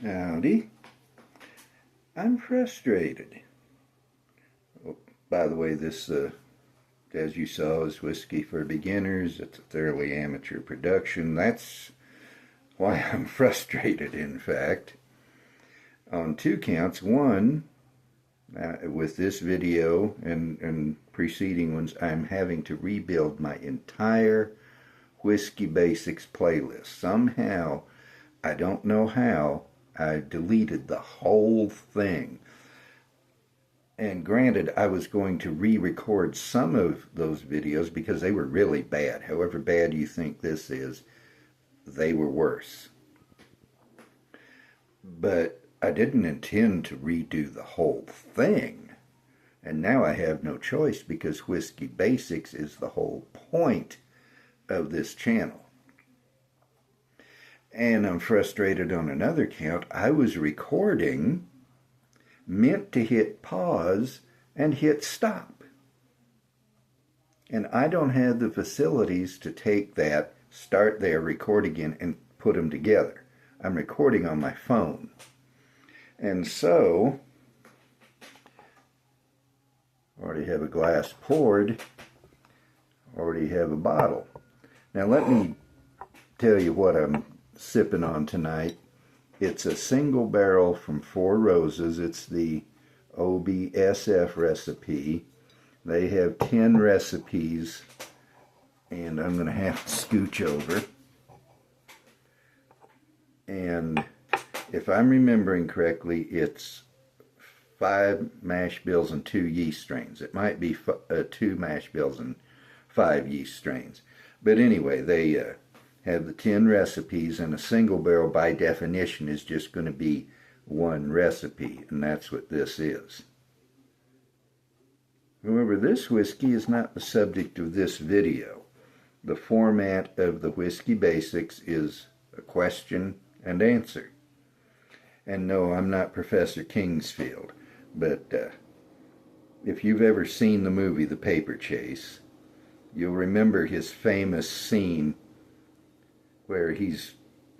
Howdy. I'm frustrated. Oh, by the way, this, as you saw, is Whiskey for Beginners. It's a thoroughly amateur production. That's why I'm frustrated, in fact, on two counts. One, with this video and preceding ones, I'm having to rebuild my entire Whisky Basics playlist. Somehow, I don't know how, I deleted the whole thing. And granted, I was going to re-record some of those videos because they were really bad. However bad you think this is, they were worse. But I didn't intend to redo the whole thing. And now I have no choice because Whisky Basics is the whole point of this channel. And I'm frustrated on another count. I was recording, meant to hit pause and hit stop. And I don't have the facilities to take that, start there, record again, and put them together. I'm recording on my phone. And so, already have a glass poured, already have a bottle. Now let me tell you what I'm sipping on tonight. It's a single barrel from Four Roses. It's the OBSF recipe. They have 10 recipes, and I'm going to have to scooch over. And if I'm remembering correctly, it's 5 mash bills and 2 yeast strains. It might be 2 mash bills and 5 yeast strains. But anyway, they have the 10 recipes, and a single barrel by definition is just going to be one recipe, and that's what this is. However, this whiskey is not the subject of this video. The format of the Whisky Basics is a question and answer. And no, I'm not Professor Kingsfield, but if you've ever seen the movie The Paper Chase, you'll remember his famous scene where he's,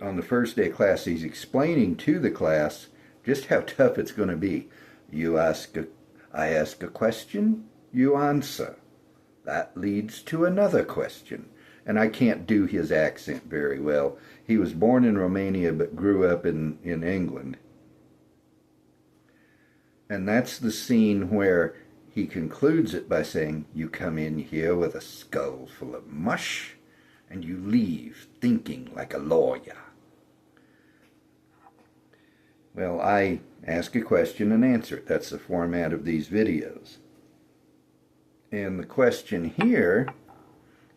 on the first day of class, he's explaining to the class just how tough it's going to be. I ask a question, you answer. That leads to another question. And I can't do his accent very well. He was born in Romania but grew up in England. And that's the scene where he concludes it by saying, you come in here with a skull full of mush, and you leave thinking like a lawyer. Well, I ask a question and answer it. That's the format of these videos. And the question here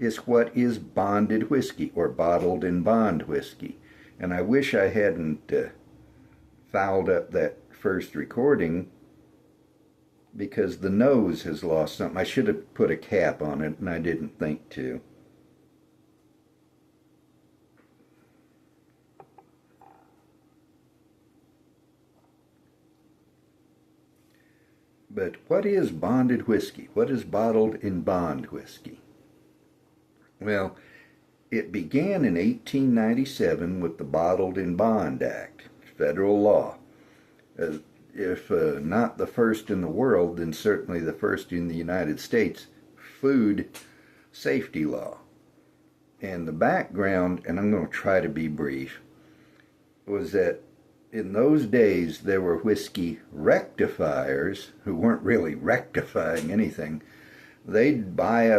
is, what is bonded whiskey, or bottled in bond whiskey? And I wish I hadn't fouled up that first recording, because the nose has lost something. I should have put a cap on it, and I didn't think to. But what is bonded whiskey? What is bottled in bond whiskey? Well, it began in 1897 with the Bottled in Bond Act, federal law. If not the first in the world, then certainly the first in the United States, food safety law. And the background, and I'm going to try to be brief, was that in those days there were whiskey rectifiers who weren't really rectifying anything. They'd buy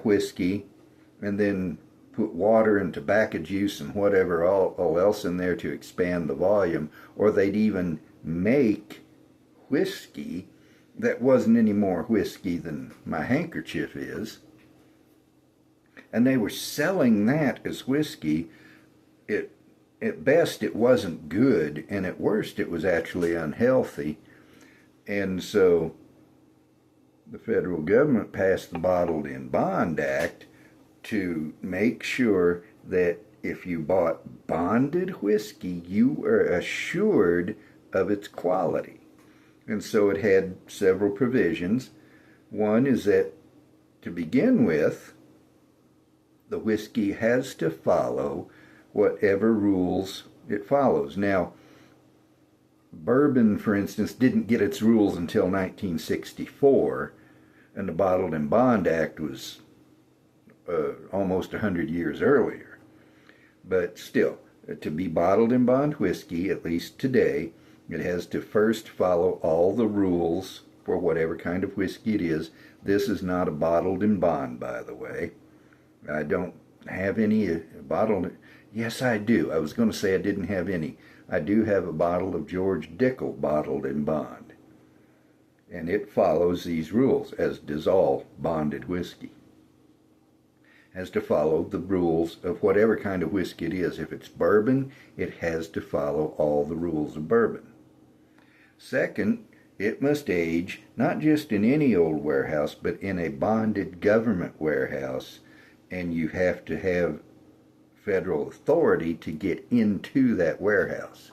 whiskey and then put water and tobacco juice and whatever all else in there to expand the volume, or they'd even make whiskey that wasn't any more whiskey than my handkerchief is, and they were selling that as whiskey. At best it wasn't good, and at worst it was actually unhealthy. And so the federal government passed the Bottled in Bond Act to make sure that if you bought bonded whiskey, you were assured of its quality. And so it had several provisions. One is that, to begin with, the whiskey has to follow whatever rules it follows. Now, bourbon, for instance, didn't get its rules until 1964, and the Bottled in Bond Act was almost 100 years earlier. But still, to be bottled in bond whiskey, at least today, it has to first follow all the rules for whatever kind of whiskey it is. This is not a bottled in bond, by the way. I don't have any bottled. Yes, I do. I was going to say I didn't have any. I do have a bottle of George Dickel bottled in bond. And it follows these rules, as does all bonded whiskey. Has to follow the rules of whatever kind of whiskey it is. If it's bourbon, it has to follow all the rules of bourbon. Second, it must age not just in any old warehouse, but in a bonded government warehouse, and you have to have federal authority to get into that warehouse.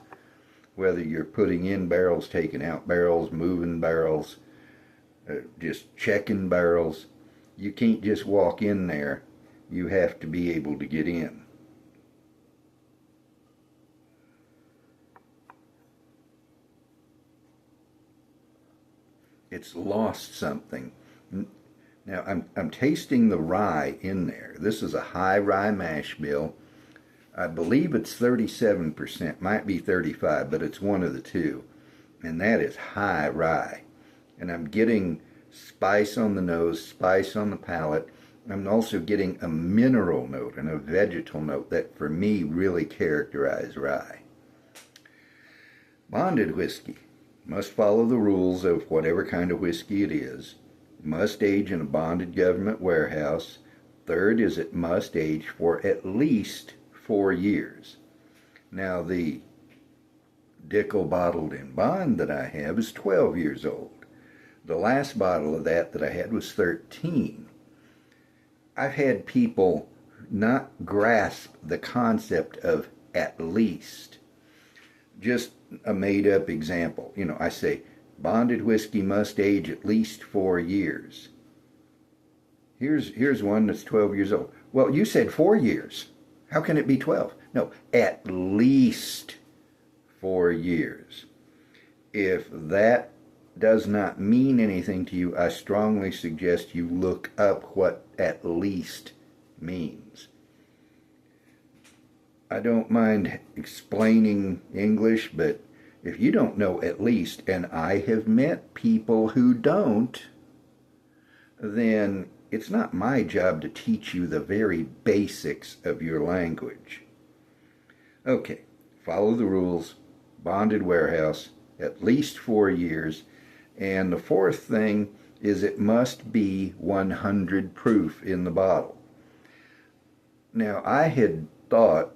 Whether you're putting in barrels, taking out barrels, moving barrels, just checking barrels, you can't just walk in there. You have to be able to get in. It's lost something. Now I'm tasting the rye in there. This is a high rye mash bill. I believe it's 37%, might be 35, but it's one of the two. And that is high rye. And I'm getting spice on the nose, spice on the palate. I'm also getting a mineral note and a vegetal note that for me really characterize rye. Bonded whiskey must follow the rules of whatever kind of whiskey it is. Must age in a bonded government warehouse. Third is it must age for at least 4 years. Now the Dickel bottled in bond that I have is 12 years old. The last bottle of that I had was 13. I've had people not grasp the concept of at least. Just a made-up example. You know, I say, bonded whiskey must age at least 4 years. Here's one that's 12 years old. Well, you said 4 years. How can it be 12? No, at least 4 years. If that does not mean anything to you, I strongly suggest you look up what at least means. I don't mind explaining English, but if you don't know at least, and I have met people who don't, then it's not my job to teach you the very basics of your language. Okay, follow the rules, bonded warehouse, at least 4 years, and the fourth thing is it must be 100 proof in the bottle. Now, I had thought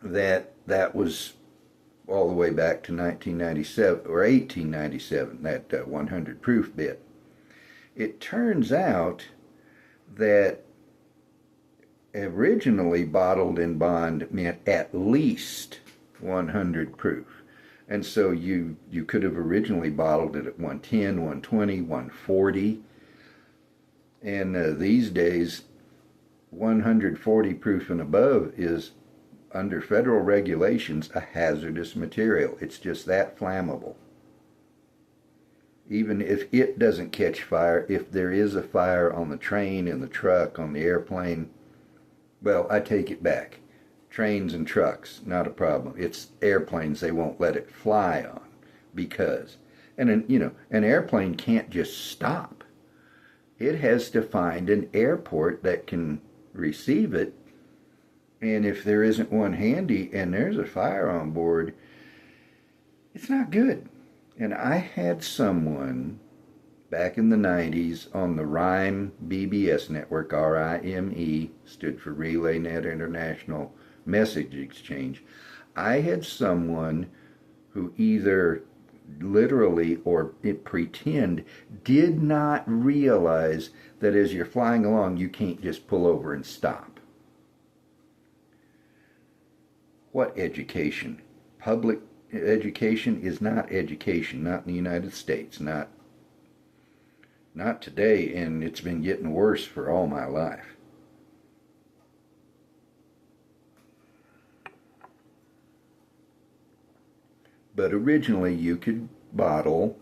that was all the way back to 1997 or 1897, that 100 proof bit. It turns out that originally bottled in bond meant at least 100 proof. And so you could have originally bottled it at 110, 120, 140. And these days, 140 proof and above is, under federal regulations, a hazardous material. It's just that flammable. Even if it doesn't catch fire, if there is a fire on the train, in the truck, on the airplane, well, I take it back. Trains and trucks, not a problem. It's airplanes they won't let it fly on because, and an airplane can't just stop. It has to find an airport that can receive it, and if there isn't one handy and there's a fire on board, it's not good. And I had someone back in the 90s on the RIME BBS network, RIME, stood for Relay Net International Message Exchange. I had someone who either literally or pretend did not realize that as you're flying along, you can't just pull over and stop. What education? Public education is not education, not in the United States, not today, and it's been getting worse for all my life. But originally you could bottle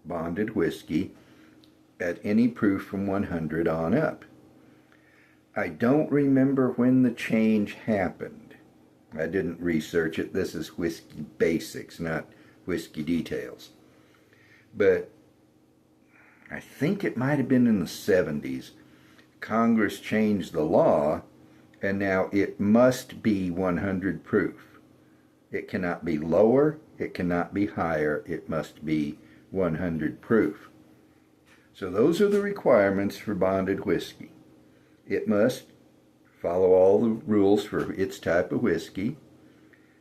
bonded whiskey at any proof from 100 on up. I don't remember when the change happened. I didn't research it. This is Whisky Basics, not Whiskey Details. But I think it might have been in the 70s. Congress changed the law, and now it must be 100 proof. It cannot be lower, it cannot be higher, it must be 100 proof. So those are the requirements for bonded whiskey. It must follow all the rules for its type of whiskey.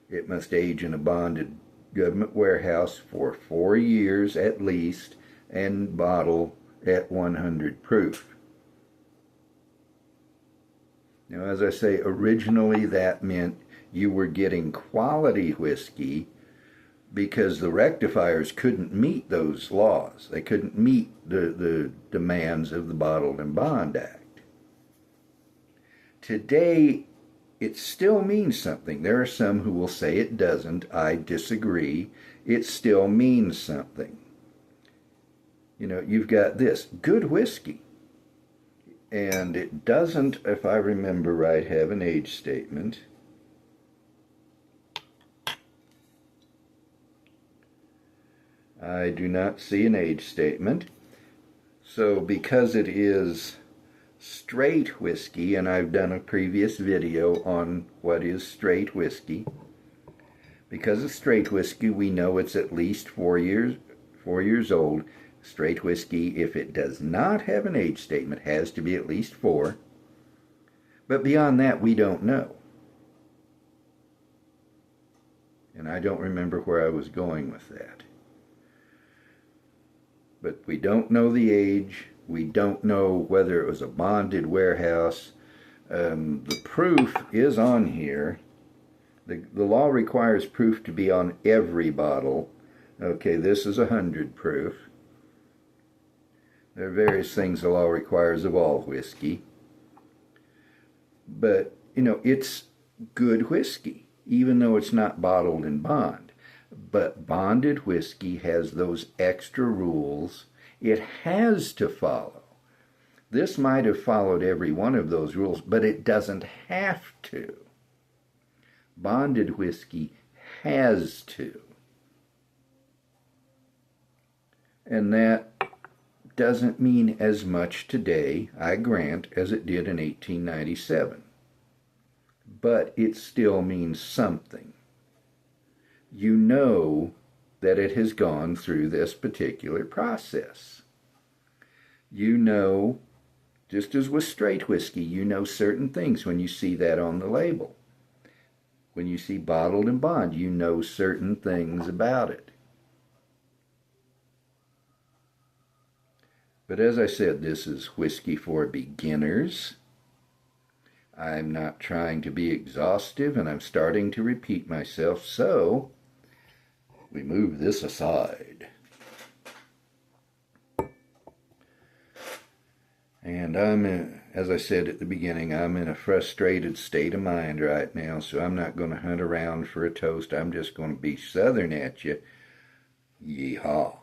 It must age in a bonded government warehouse for 4 years at least and bottle at 100 proof. Now, as I say, originally that meant you were getting quality whiskey because the rectifiers couldn't meet those laws. They couldn't meet the demands of the Bottled and Bond Act. Today, it still means something. There are some who will say it doesn't. I disagree. It still means something. You know, you've got this, good whiskey. And it doesn't, if I remember right, have an age statement. I do not see an age statement. So because it is straight whiskey, and I've done a previous video on what is straight whiskey, because it's straight whiskey, we know it's at least 4 years old. Straight whiskey, if it does not have an age statement, has to be at least 4. But beyond that, we don't know. And I don't remember where I was going with that. But we don't know the age. We don't know whether it was a bonded warehouse. The proof is on here. The law requires proof to be on every bottle. Okay, this is 100 proof. There are various things the law requires of all whiskey. But, you know, it's good whiskey, even though it's not bottled in bond. But bonded whiskey has those extra rules it has to follow. This might have followed every one of those rules, but it doesn't have to. Bonded whiskey has to. And that doesn't mean as much today, I grant, as it did in 1897. But it still means something. You know that it has gone through this particular process. You know, just as with straight whiskey, you know certain things when you see that on the label. When you see bottled and bond, you know certain things about it. But as I said, this is whiskey for beginners. I'm not trying to be exhaustive, and I'm starting to repeat myself, so we move this aside. And as I said at the beginning, I'm in a frustrated state of mind right now, so I'm not going to hunt around for a toast. I'm just going to be Southern at you. Yeehaw.